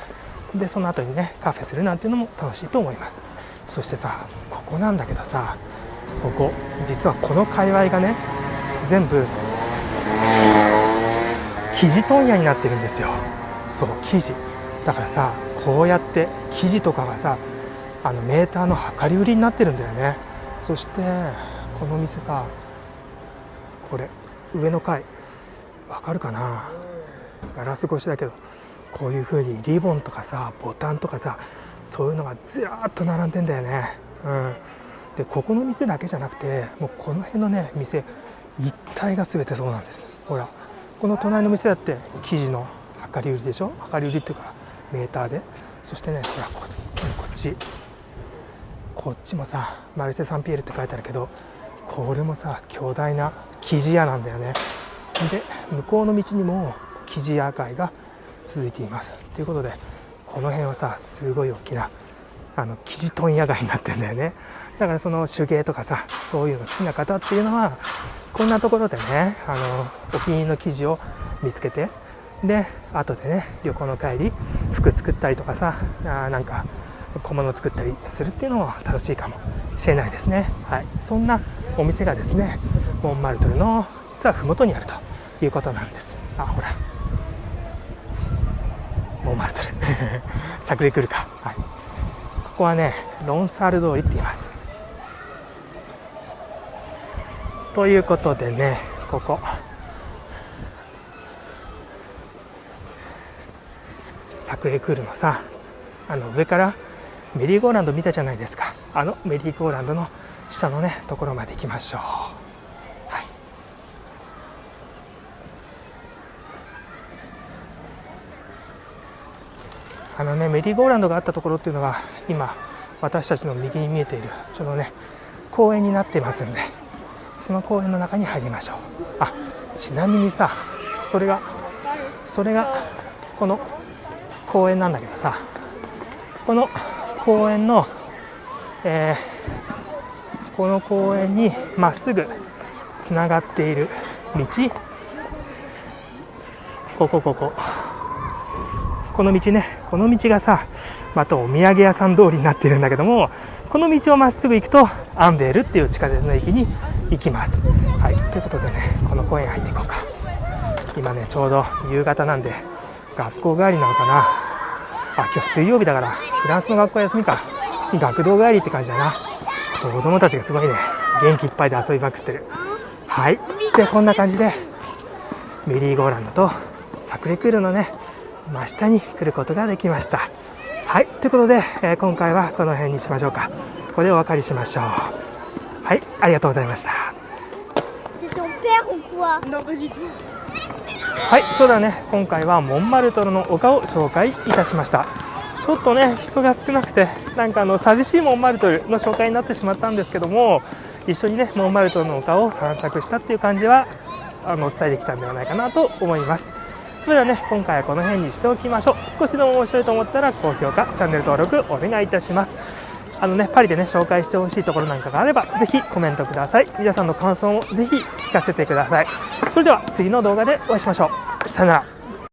[SPEAKER 1] でその後にねカフェするなんていうのも楽しいと思います。そしてさここなんだけどさ、ここ実はこの界隈がね全部生地問屋になってるんですよ。そう生地だからさ、こうやって生地とかがさメーターの量り売りになってるんだよね。そしてこの店さ、これ上の階わかるかな、ガラス越しだけどこういう風にリボンとかさボタンとかさ、そういうのがずらーっと並んでんだよね。でここの店だけじゃなくて、もうこの辺のね店一帯が全てそうなんです。ほらこの隣の店だって生地の量り売りでしょ、量り売りっていうかメーターで。そしてねほらこっちもさマルセ・サンピエールって書いてあるけど、これもさ巨大な生地屋なんだよね。で向こうの道にも生地屋街が続いていますということで、この辺はさすごい大きな生地問屋街になってるんだよね。だからその手芸とかさそういうの好きな方っていうのはこんなところでねお気に入りの生地を見つけて、で後でね旅行の帰り服作ったりとかさ、なんか小物を作ったりするっていうのも楽しいかもしれないですね。はい、そんなお店がですねモンマルトルの実は麓にあるということなんです。あ、ほらモンマルトルサクレクルか、はい、ここはねロンサール通りって言います。ということでね、ここサクレクールのさ、上からメリーゴーランド見たじゃないですか。あのメリーゴーランドの下のねところまで行きましょう。はい、メリーゴーランドがあったところっていうのが今私たちの右に見えているちょうどね公園になっていますんで、その公園の中に入りましょう。あ、ちなみにさ、それがこの公園なんだけどさ、この公園の、この公園にまっすぐつながっている道、この道ね、この道がさまたお土産屋さん通りになっているんだけども、この道をまっすぐ行くとアンベールっていう地下鉄の駅に行きます。はい、ということでね、この公園入っていこうか。今ねちょうど夕方なんで学校帰りなのかな。あ、今日水曜日だからフランスの学校休みか。学童帰りって感じだな。子供たちがすごいね元気いっぱいで遊びまくってる。はい、でこんな感じでメリーゴーランドとサクレクールのね真下に来ることができました。はい、ということで、今回はこの辺にしましょうか。ここでお別れしましょう。はい、ありがとうございました。はい、そうだね、今回はモンマルトルの丘を紹介いたしました。ちょっとね人が少なくてなんか寂しいモンマルトルの紹介になってしまったんですけども、一緒にねモンマルトルの丘を散策したっていう感じはお伝えできたんではないかなと思います。それではね今回はこの辺にしておきましょう。少しでも面白いと思ったら高評価、チャンネル登録お願いいたします。パリでね紹介してほしいところなんかがあればぜひコメントください。皆さんの感想もぜひ聞かせてください。それでは次の動画でお会いしましょう。さよなら。